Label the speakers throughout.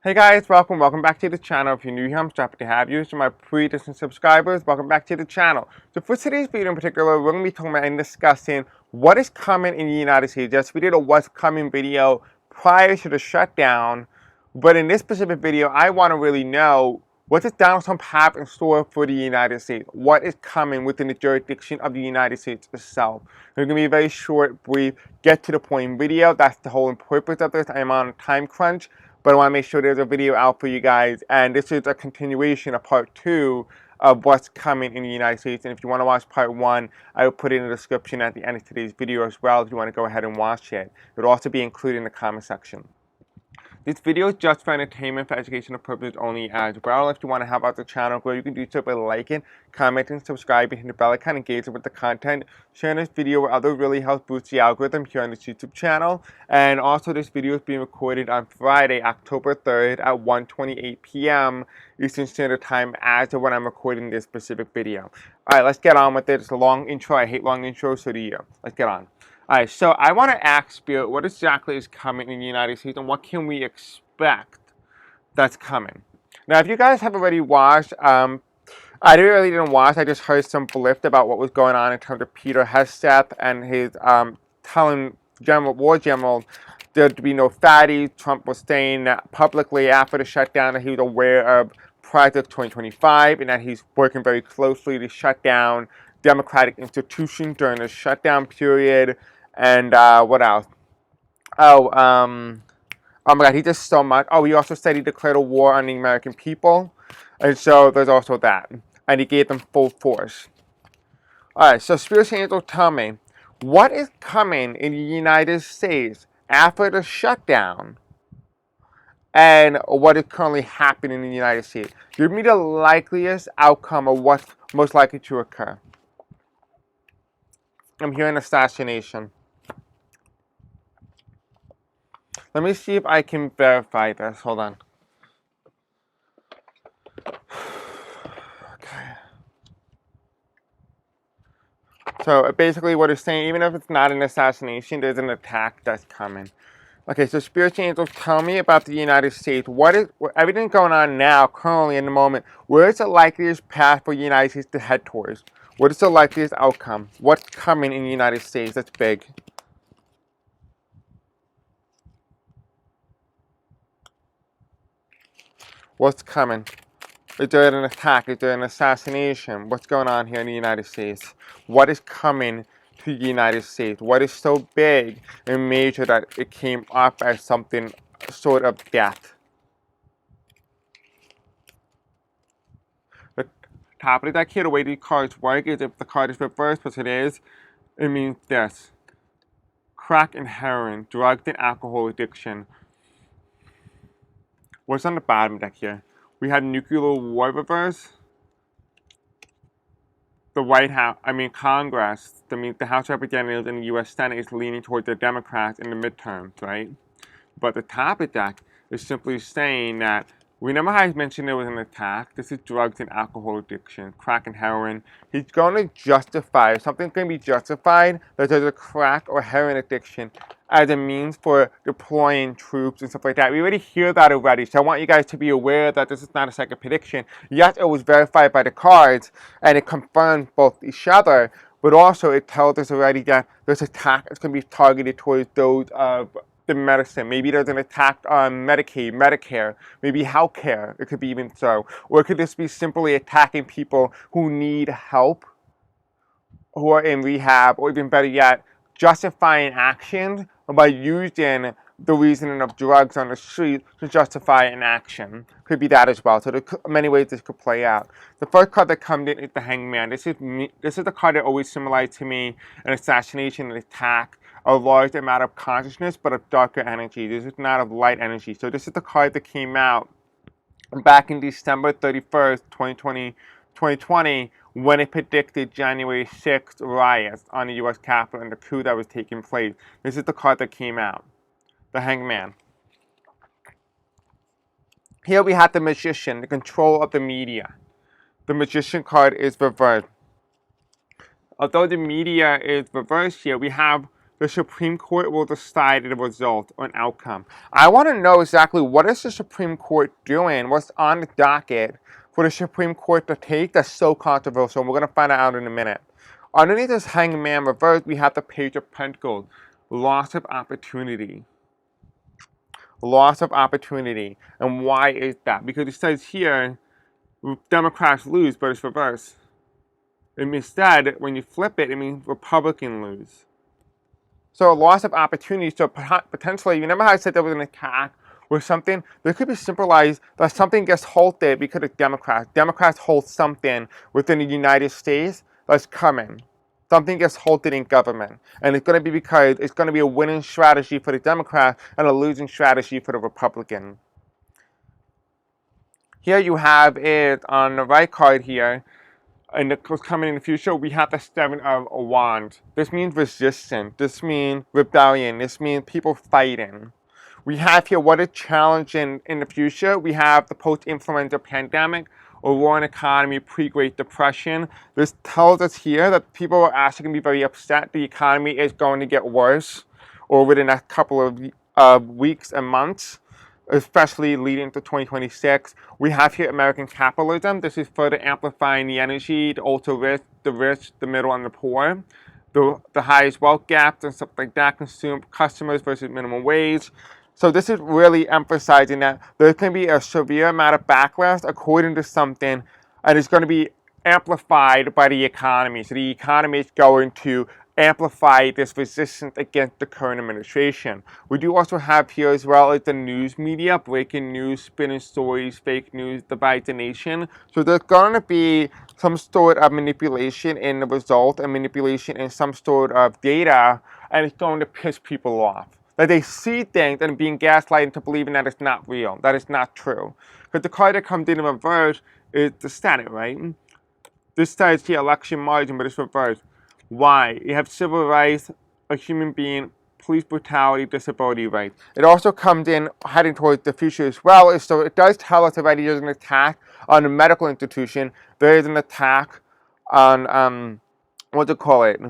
Speaker 1: Hey guys, welcome back to the channel. If you're new here, I'm so happy to have you. So my pre-existing subscribers, welcome back to the channel. So for today's video in particular, we're going to be talking about and discussing what is coming in the United States. Yes, we did a what's coming video prior to the shutdown, but in this specific video, I want to really know what does Donald Trump have in store for the United States? What is coming within the jurisdiction of the United States itself? It's going to be a very short, brief, get to the point video. That's the whole purpose of this. I'm on a time crunch, but I want to make sure there's a video out for you guys. And this is a continuation of part 2 of what's coming in the United States. And if you want to watch part 1, I will put it in the description at the end of today's video as well if you want to go ahead and watch it. It will also be included in the comment section. This video is just for entertainment, for educational purposes only as well. If you want to help out the channel grow, you can do so by liking, commenting, subscribing, hitting the bell icon, engaging with the content. Sharing this video with others really helps boost the algorithm here on this YouTube channel. And also this video is being recorded on Friday, October 3rd at 1:28 p.m. Eastern Standard Time as of when I'm recording this specific video. Alright, let's get on with it. It's a long intro. I hate long intros, so do you. Let's get on. Alright, so I want to ask Spirit what exactly is coming in the United States and what can we expect that's coming. Now, if you guys have already watched, I really didn't watch, I just heard some blip about what was going on in terms of Peter Hesketh and his telling War General there'd be no fatties. Trump was saying publicly after the shutdown that he was aware of Project 2025 and that he's working very closely to shut down democratic institutions during the shutdown period. And what else? Oh my God, he did so much. Oh, he also said he declared a war on the American people. And so there's also that. And he gave them full force. Alright, so Spirit Angels, tell me, what is coming in the United States after the shutdown and what is currently happening in the United States? Give me the likeliest outcome of what's most likely to occur. I'm hearing assassination. Let me see if I can verify this. Hold on. Okay. So basically what it's saying, even if it's not an assassination, there's an attack that's coming. Okay, so spiritual angels, tell me about the United States. What is everything going on now, currently in the moment? Where is the likeliest path for the United States to head towards? What is the likeliest outcome? What's coming in the United States that's big? What's coming? Is there an attack? Is there an assassination? What's going on here in the United States? What is coming to the United States? What is so big and major that it came up as something sort of death? The top of the deck here, the way these cards work is if the card is reversed, which it is, it means this. Crack and heroin, drugs and alcohol addiction. What's on the bottom deck here? We have nuclear war reverse. The White House, Congress, the House of Representatives and the U.S. Senate is leaning towards the Democrats in the midterms, right? But the top of that is simply saying that, remember how I mentioned there was an attack? This is drugs and alcohol addiction, crack and heroin. He's going to justify, something's going to be justified that there's a crack or heroin addiction as a means for deploying troops and stuff like that. We already hear that already, so I want you guys to be aware that this is not a second prediction. Yes, it was verified by the cards, and it confirmed both each other, but also it tells us already that this attack is going to be targeted towards those of the medicine. Maybe there's an attack on Medicaid, Medicare, maybe healthcare. It could be even so. Or it could just be simply attacking people who need help, who are in rehab, or even better yet, justifying actions by using the reasoning of drugs on the street to justify an action. Could be that as well. So there's many ways this could play out. The first card that comes in is the Hangman. This is the card that always symbolizes to me an assassination, an attack, a large amount of consciousness, but of darker energy. This is not of light energy. So this is the card that came out back in December 31st, 2020, when it predicted January 6th riots on the U.S. Capitol and the coup that was taking place. This is the card that came out, the Hangman. Here we have the Magician, the control of the media. The Magician card is reversed. Although the media is reversed here, we have the Supreme Court will decide the result or an outcome. I want to know exactly what is the Supreme Court doing, what's on the docket for the Supreme Court to take that's so controversial, and we're going to find out in a minute. Underneath this hangman reverse, we have the Page of Pentacles, loss of opportunity. Loss of opportunity. And why is that? Because it says here, Democrats lose, but it's reverse. Instead, when you flip it, it means Republicans lose. So a loss of opportunity. So potentially, remember how I said there was an attack or something? There could be symbolized that something gets halted because of Democrats. Democrats hold something within the United States that's coming. Something gets halted in government. And it's going to be because it's going to be a winning strategy for the Democrats and a losing strategy for the Republican. Here you have it on the right card here. And what's coming in the future, we have the Seven of Wands. This means resistance. This means rebellion. This means people fighting. We have here what is challenging in the future. We have the post-influenza pandemic, a roaring economy, pre-Great Depression. This tells us here that people are actually going to be very upset. The economy is going to get worse over the next couple of weeks and months, especially leading to 2026. We have here American capitalism. This is further amplifying the energy, the ultra-rich, the rich, the middle, and the poor. The highest wealth gaps and stuff like that, consume customers versus minimum wage. So this is really emphasizing that there can be a severe amount of backlash according to something, and it's going to be amplified by the economy. So the economy is going to amplify this resistance against the current administration. We do also have here as well as the news media, breaking news, spinning stories, fake news, divides the nation. So there's going to be some sort of manipulation in the result and manipulation in some sort of data, and it's going to piss people off. That they see things and being gaslighted into believing that it's not real, that it's not true. Because the card that comes in reverse is the Senate, right? This says here election margin, but it's reversed. Why? You have civil rights, a human being, police brutality, disability rights. It also comes in heading towards the future as well. So it does tell us already there's an attack on a medical institution. There is an attack on, what do you call it?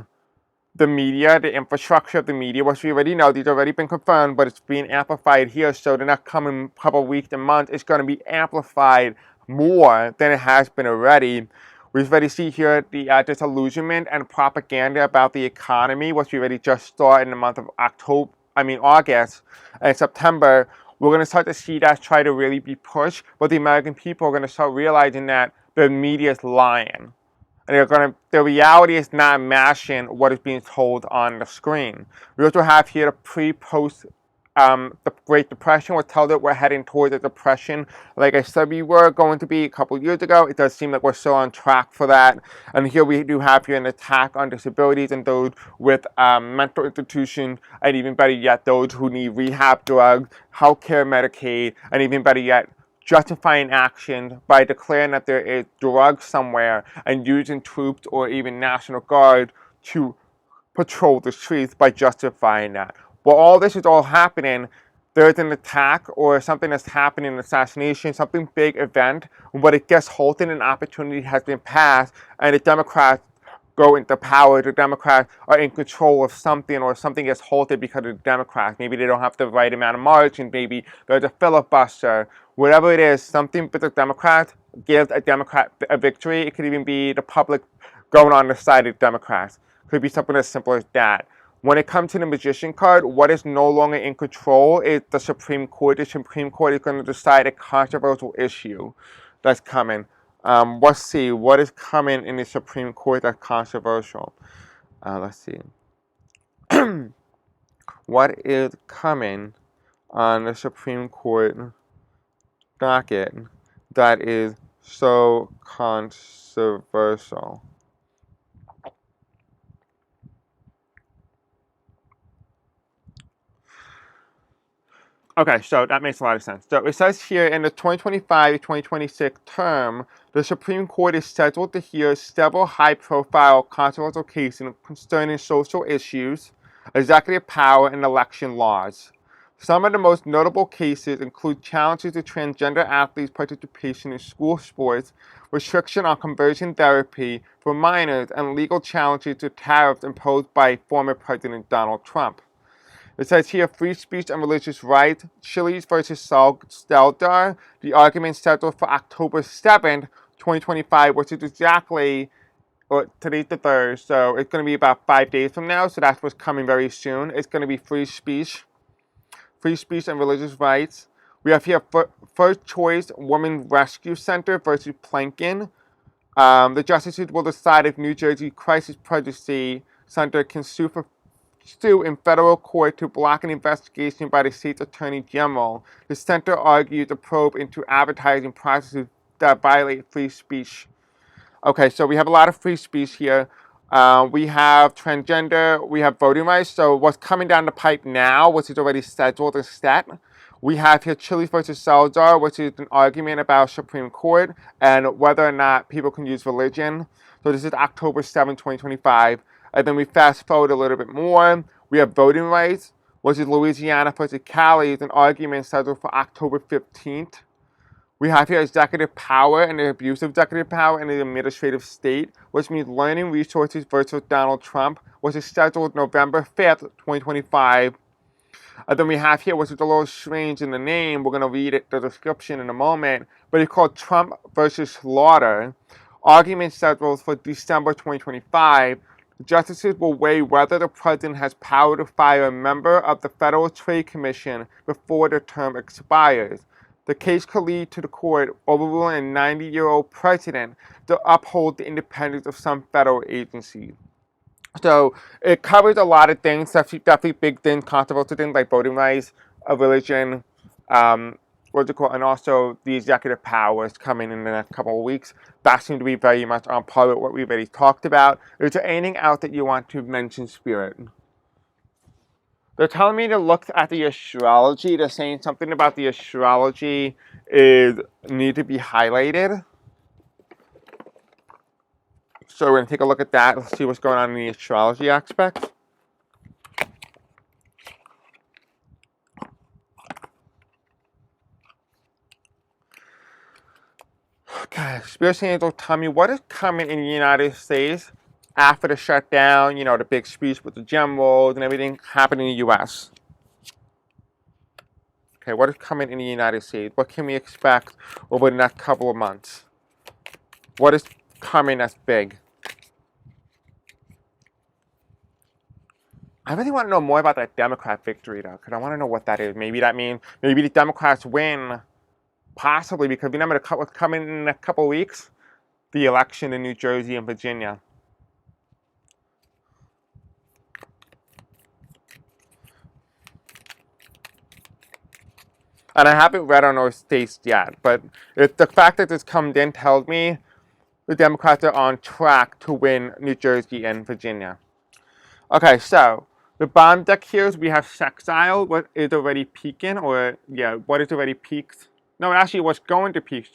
Speaker 1: The media, the infrastructure of the media, which we already know, these have already been confirmed, but it's being amplified here. So the next coming couple of weeks and months, it's going to be amplified more than it has been already. We already see here the disillusionment and propaganda about the economy, which we already just saw in the month of August and September. We're going to start to see that try to really be pushed, but the American people are going to start realizing that the media is lying. And the reality is not matching what is being told on the screen. We also have here the pre-post the Great Depression. We're told that we're heading towards a depression. Like I said, we were going to be a couple years ago. It does seem like we're still on track for that. And here we do have here an attack on disabilities and those with mental institutions, and even better yet, those who need rehab drugs, healthcare, Medicaid, and even better yet, justifying action by declaring that there is drugs somewhere and using troops or even National Guard to patrol the streets by justifying that. While all this is all happening, there's an attack or something that's happening, an assassination, something big event, but it gets halted, an opportunity has been passed, and the Democrats go into power. The Democrats are in control of something, or something gets halted because of the Democrats. Maybe they don't have the right amount of margin, maybe there's a filibuster. Whatever it is, something with the Democrats gives a Democrat a victory. It could even be the public going on the side of the Democrats. It could be something as simple as that. When it comes to the Magician card, what is no longer in control is the Supreme Court. The Supreme Court is going to decide a controversial issue that's coming. Let's see, what is coming in the Supreme Court that's controversial? Let's see. What is coming on the Supreme Court docket that is so controversial? Okay, so that makes a lot of sense. So it says here in the 2025-2026 term, the Supreme Court is scheduled to hear several high-profile controversial cases concerning social issues, executive power, and election laws. Some of the most notable cases include challenges to transgender athletes' participation in school sports, restriction on conversion therapy for minors, and legal challenges to tariffs imposed by former President Donald Trump. It says here, free speech and religious rights, Chiles versus Steldar, the argument scheduled for October 7th, 2025, which is exactly, well, today's the 3rd, so it's going to be about 5 days from now, so that's what's coming very soon. It's going to be free speech and religious rights. We have here First Choice Women's Rescue Center versus Plankin. The justices will decide if New Jersey Crisis Pregnancy Center can sue in federal court to block an investigation by the state's attorney general. The center argued the probe into advertising processes that violate free speech. Okay, so we have a lot of free speech here. We have transgender, we have voting rights. So what's coming down the pipe now, which is already scheduled, is set. We have here Chiles versus Salazar, which is an argument about Supreme Court and whether or not people can use religion. So this is October 7, 2025. And then we fast forward a little bit more. We have voting rights, which is Louisiana versus Cali, is an argument scheduled for October 15th. We have here executive power and the abuse of executive power in the administrative state, which means learning resources versus Donald Trump, which is scheduled November 5th, 2025. And then we have here, which is a little strange in the name, we're going to read it, the description in a moment, but it's called Trump versus Slaughter. Argument scheduled for December 2025. Justices will weigh whether the president has power to fire a member of the Federal Trade Commission before the term expires. The case could lead to the court overruling a 90-year-old president to uphold the independence of some federal agencies. So it covers a lot of things, definitely big things, controversial things like voting rights, religion, and also the executive powers coming in the next couple of weeks. That seems to be very much on par with what we've already talked about. Is there anything else that you want to mention, Spirit? They're telling me to look at the astrology. They're saying something about the astrology need to be highlighted. So we're going to take a look at that. Let's see what's going on in the astrology aspect. Okay, Spirit Angels, tell me what is coming in the United States after the shutdown, the big speech with the generals and everything happened in the U.S. Okay, what is coming in the United States? What can we expect over the next couple of months? What is coming that's big? I really want to know more about that Democrat victory, though, because I want to know what that is. Maybe that means maybe the Democrats win, possibly, because remember what's coming in a couple of weeks? The election in New Jersey and Virginia. And I haven't read on those states yet, but the fact that this comes in tells me the Democrats are on track to win New Jersey and Virginia. Okay, so the bottom deck here is we have sextile, what is already peaking, what is already peaked. No, actually, what's going to peak,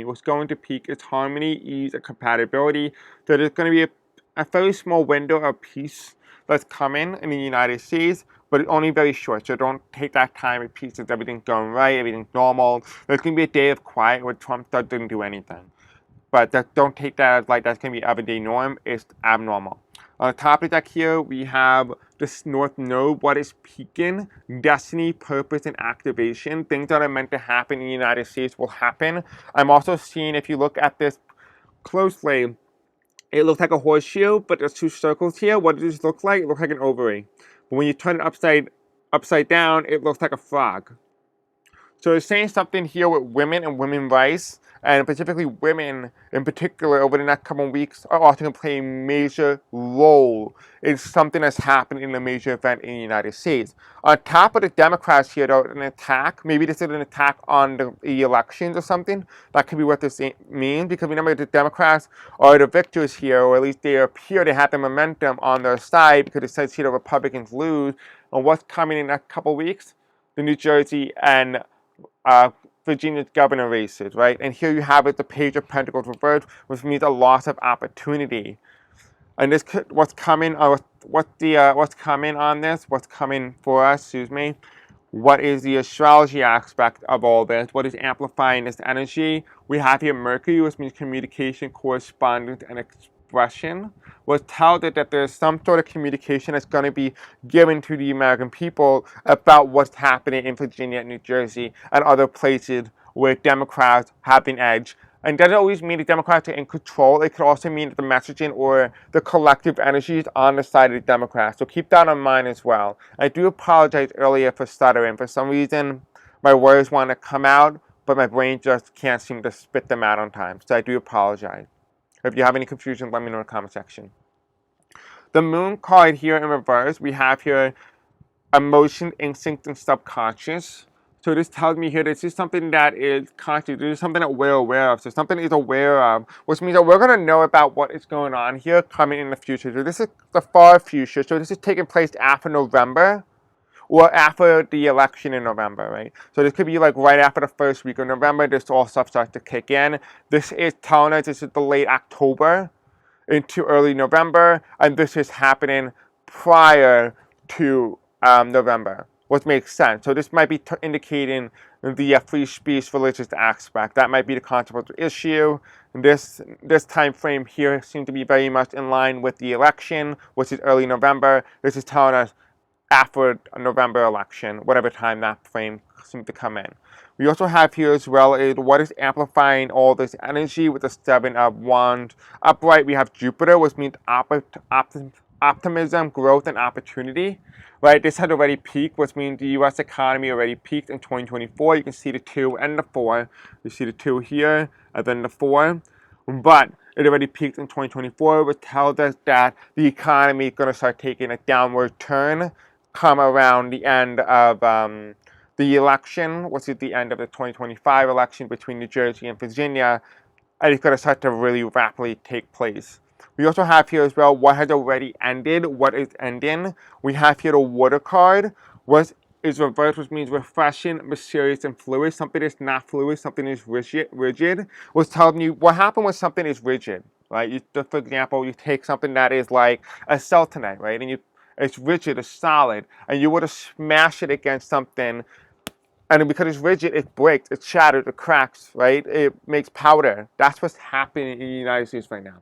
Speaker 1: what's going to peak is harmony, ease, and compatibility. So there's going to be a very small window of peace that's coming in the United States, but it's only very short. So don't take that time with peace as everything's going right, everything's normal. There's going to be a day of quiet where Trump doesn't do anything. But don't take that as like that's going to be everyday norm. It's abnormal. On the top of the deck here, we have this North Node, what is peaking, destiny, purpose, and activation. Things that are meant to happen in the United States will happen. I'm also seeing, if you look at this closely, it looks like a horseshoe, but there's two circles here. What does this look like? It looks like an ovary. But when you turn it upside down, it looks like a frog. So it's saying something here with women and women's rights, and specifically women in particular over the next couple of weeks are also going to play a major role in something that's happened in a major event in the United States. On top of the Democrats here, though, an attack, maybe this is an attack on the elections or something. That could be what this means, because remember the Democrats are the victors here, or at least they appear to have the momentum on their side, because it says here the Republicans lose. And what's coming in a couple of weeks? The New Jersey and Virginia's governor races, right? And here you have it, the Page of Pentacles reversed, which means a loss of opportunity. And this could, what's coming on this, what's coming for us, what is the astrology aspect of all this? What is amplifying this energy? We have here Mercury, which means communication, correspondence, and expression. Was touted that there's some sort of communication that's going to be given to the American people about what's happening in Virginia, New Jersey, and other places where Democrats have an edge. And doesn't always mean the Democrats are in control. It could also mean that the messaging or the collective energy is on the side of the Democrats. So keep that in mind as well. I do apologize earlier for stuttering. For some reason, my words want to come out, but my brain just can't seem to spit them out on time. So I do apologize. If you have any confusion, let me know in the comment section. The moon card here in reverse, we have here emotion, instinct, and subconscious. So this tells me here this is something that is conscious. This is something that we're aware of. So something is aware of, which means that we're going to know about what is going on here coming in the future. So this is the far future. So this is taking place after November or after the election in November, right? So this could be like right after the first week of November. This all stuff starts to kick in. This is telling us this is the late October into early November, and this is happening prior to November, which makes sense. So this might be indicating the free speech religious aspect. That might be the controversial issue. This time frame here seems to be very much in line with the election, which is early November. This is telling us after a November election, whatever time that frame seems to come in. We also have here as well is what is amplifying all this energy with the Seven of Wands. Upright, we have Jupiter, which means optimism, growth, and opportunity. Right, this had already peaked, which means the U.S. economy already peaked in 2024. You can see the 2 and the 4. You see the 2 here, and then the 4. But it already peaked in 2024, which tells us that the economy is going to start taking a downward turn come around the end of the election, which is the end of the 2025 election between New Jersey and Virginia, and it's going to start to really rapidly take place. We also have here as well what has already ended, what is ending. We have here the water card, which is reversed, which means refreshing, mysterious, and fluid. Something is not fluid, something is rigid. Was telling you what happened when something is rigid, right? You, just for example, you take something that is like a Celtonite, right? And it's rigid, it's solid, and you were to smash it against something, and because it's rigid, it breaks, it shatters, it cracks, right? It makes powder. That's what's happening in the United States right now.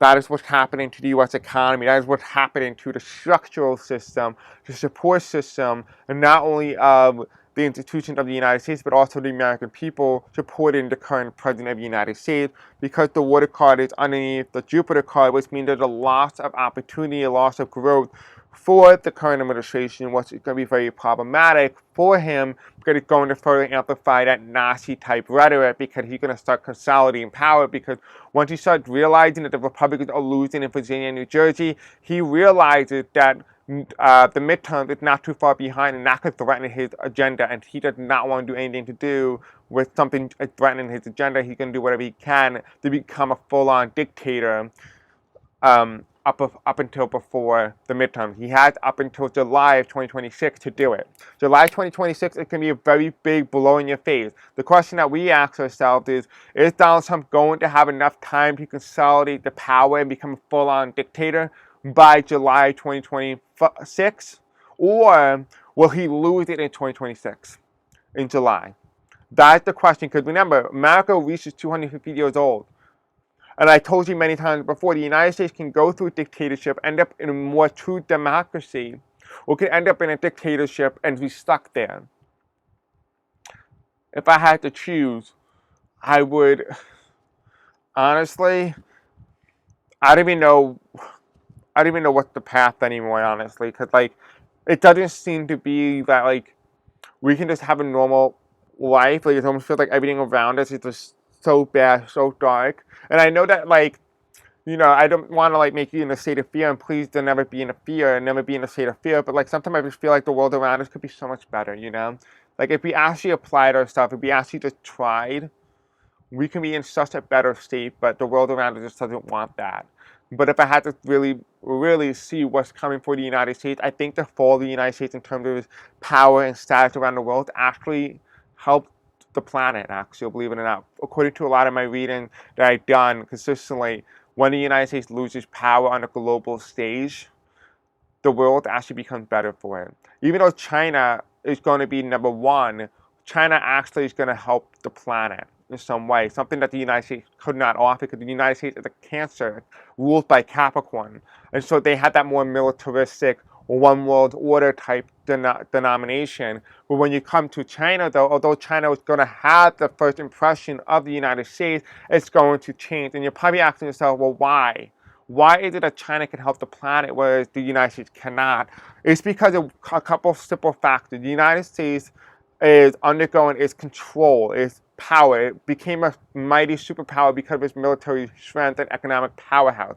Speaker 1: That is what's happening to the U.S. economy. That is what's happening to the structural system, the support system, and not only of the institutions of the United States, but also the American people supporting the current president of the United States, because the water card is underneath the Jupiter card, which means there's a loss of opportunity, a loss of growth for the current administration, which is going to be very problematic for him, because it's going to further amplify that Nazi-type rhetoric, because he's going to start consolidating power, because once he starts realizing that the Republicans are losing in Virginia and New Jersey, he realizes that the midterms is not too far behind, and that could threaten his agenda, and he does not want to do anything to do with something threatening his agenda. He's going to do whatever he can to become a full-on dictator up until before the midterm. He has up until July of 2026 to do it. July 2026, it can be a very big blow in your face. The question that we ask ourselves is Donald Trump going to have enough time to consolidate the power and become a full-on dictator by July 2026? Or will he lose it in 2026, in July? That's the question, because remember, America reaches 250 years old. And I told you many times before, the United States can go through dictatorship, end up in a more true democracy, or can end up in a dictatorship and be stuck there. If I had to choose, I would, honestly, I don't even know what's the path anymore, honestly, because, like, it doesn't seem to be that, like, we can just have a normal life. Like, it almost feels like everything around us is just so bad, so dark. And I know that, like, you know, I don't want to, like, make you in a state of fear, and please don't never be in a fear, and never be in a state of fear, but, like, sometimes I just feel like the world around us could be so much better, you know? Like, if we actually applied our stuff, if we actually just tried, we can be in such a better state, but the world around us just doesn't want that. But if I had to really, really see what's coming for the United States, I think the fall of the United States in terms of its power and status around the world actually helped the planet, actually, believe it or not. According to a lot of my reading that I've done consistently, when the United States loses power on a global stage, the world actually becomes better for it. Even though China is going to be number one. China actually is going to help the planet in some way, something that the United States could not offer because the United States is a Cancer ruled by Capricorn. And so they had that more militaristic one world order type denomination. But when you come to China, though, although China was going to have the first impression of the United States, it's going to change. And you're probably asking yourself, well, why? Why is it that China can help the planet whereas the United States cannot? It's because of a couple of simple factors. The United States is undergoing its control, its power. It became a mighty superpower because of its military strength and economic powerhouse,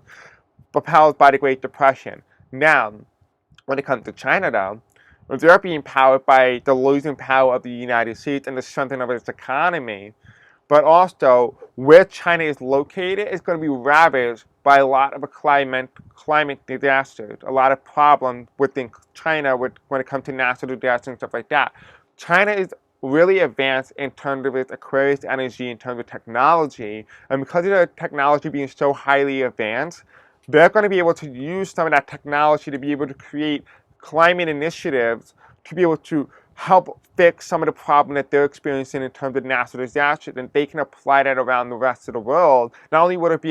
Speaker 1: propelled by the Great Depression. Now, when it comes to China, though, they're being powered by the losing power of the United States and the strengthening of its economy. But also, where China is located is going to be ravaged by a lot of climate disasters, a lot of problems within China when it comes to natural disasters and stuff like that. China is really advanced in terms of its Aquarius energy, in terms of technology, and because of the technology being so highly advanced, they're going to be able to use some of that technology to be able to create climate initiatives to be able to help fix some of the problem that they're experiencing in terms of natural disasters, and they can apply that around the rest of the world. Not only would it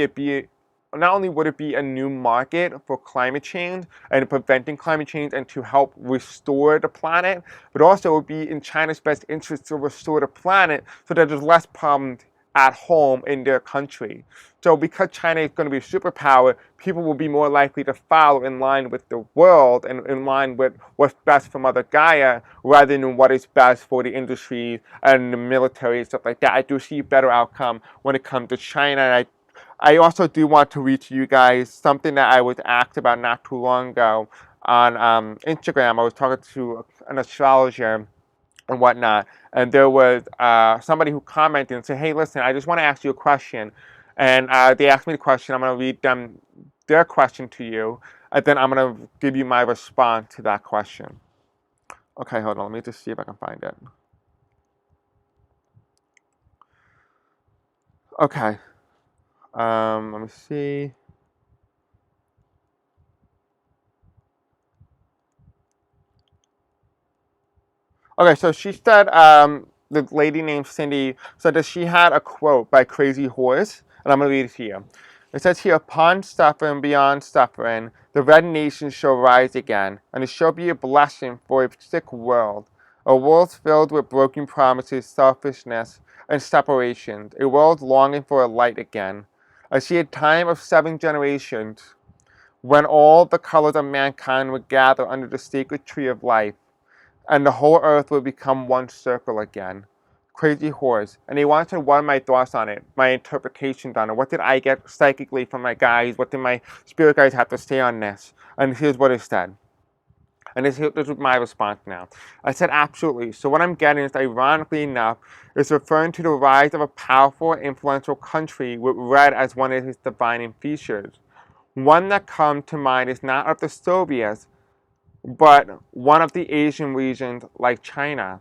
Speaker 1: be a new market for climate change and preventing climate change and to help restore the planet, but also it would be in China's best interest to restore the planet so that there's less problems at home in their country. So because China is going to be a superpower, people will be more likely to follow in line with the world and in line with what's best for Mother Gaia rather than what is best for the industry and the military and stuff like that. I do see a better outcome when it comes to China. And I also do want to read to you guys something that I was asked about not too long ago on Instagram. I was talking to an astrologer and whatnot, and there was somebody who commented and said, hey, listen, I just want to ask you a question. And they asked me the question. I'm going to read them their question to you, and then I'm going to give you my response to that question. Okay, hold on. Let me just see if I can find it. Okay. Let me see. Okay, so she said, the lady named Cindy said that she had a quote by Crazy Horse, and I'm going to read it to you. It says here, upon suffering beyond suffering, the red nation shall rise again, and it shall be a blessing for a sick world. A world filled with broken promises, selfishness, and separations. A world longing for a light again. I see a time of 7 generations, when all the colors of mankind would gather under the sacred tree of life, and the whole earth will become one circle again. Crazy Horse. And he wanted to know what are my thoughts on it, my interpretations on it. What did I get psychically from my guides? What did my spirit guides have to say on this? And here's what it said. And this was my response now. I said, absolutely. So what I'm getting is, ironically enough, is referring to the rise of a powerful, influential country with red as one of its defining features. One that comes to mind is not of the Soviets, but one of the Asian regions like China.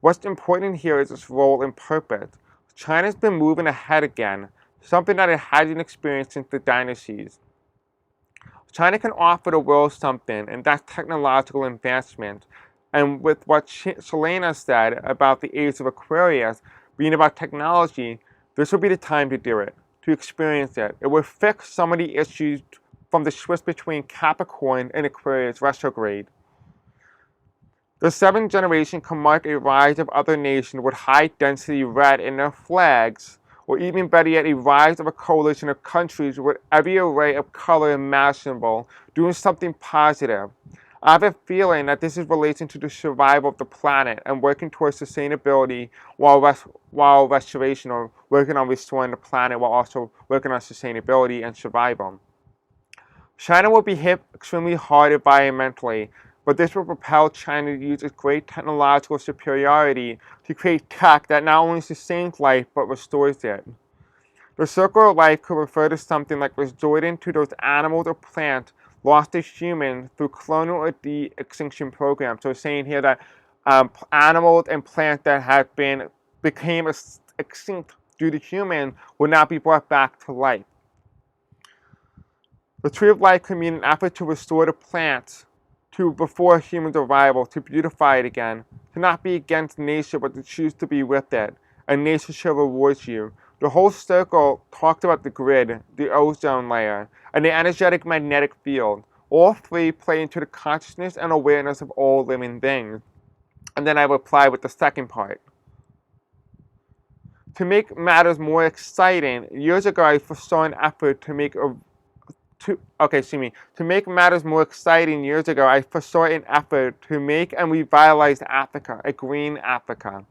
Speaker 1: What's important here is its role and purpose. China's been moving ahead again, something that it hasn't experienced since the dynasties. China can offer the world something, and that's technological advancement. And with what Selena said about the age of Aquarius being about technology, this will be the time to do it, to experience it. It will fix some of the issues from the switch between Capricorn and Aquarius retrograde. The 7th generation can mark a rise of other nations with high-density red in their flags, or even better yet, a rise of a coalition of countries with every array of color imaginable, doing something positive. I have a feeling that this is relating to the survival of the planet and working towards sustainability while restoration, or working on restoring the planet while also working on sustainability and survival. China will be hit extremely hard environmentally, but this will propel China to use its great technological superiority to create tech that not only sustains life but restores it. The circle of life could refer to something like resorting to those animals or plants lost to humans through clonal or de-extinction programs. So saying here that animals and plants that became extinct due to humans will not be brought back to life. The Tree of Life could mean an effort to restore the plants to before humans' arrival, to beautify it again, to not be against nature, but to choose to be with it, and nature shall reward you. The whole circle talked about the grid, the ozone layer, and the energetic magnetic field. All three play into the consciousness and awareness of all living things. And then I reply with the second part. To make matters more exciting, years ago I foresaw an effort to make To make matters more exciting, years ago I foresaw an effort to make and revitalize Africa, a green Africa.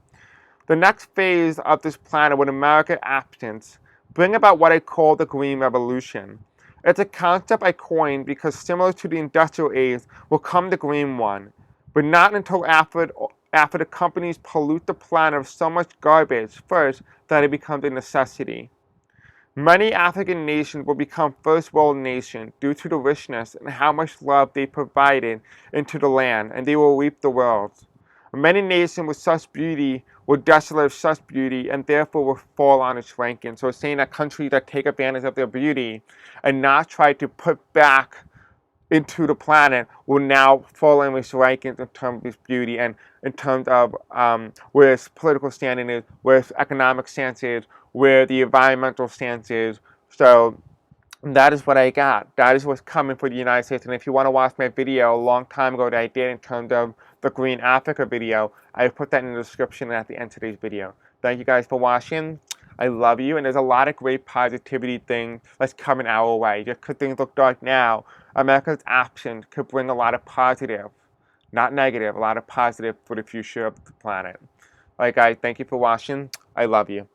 Speaker 1: The next phase of this plan with American absence bring about what I call the Green Revolution. It's a concept I coined because similar to the Industrial Age will come the Green one, but not until after the companies pollute the planet of so much garbage first that it becomes a necessity. Many African nations will become first world nations due to the richness and how much love they provided into the land, and they will reap the world. Many nations with such beauty will desolate of such beauty and therefore will fall on its ranking. So it's saying that countries that take advantage of their beauty and not try to put back into the planet will now fall in its rankings in terms of its beauty and in terms of where its political standing is, where its economic stance is, where the environmental stance is. So that is what I got. That is what's coming for the United States. And if you want to watch my video a long time ago that I did in terms of the Green Africa video, I put that in the description and at the end of today's video. Thank you guys for watching. I love you. And there's a lot of great positivity things that's coming our way. Just because things look dark now, America's actions could bring a lot of positive, not negative, a lot of positive for the future of the planet. All right, guys, thank you for watching. I love you.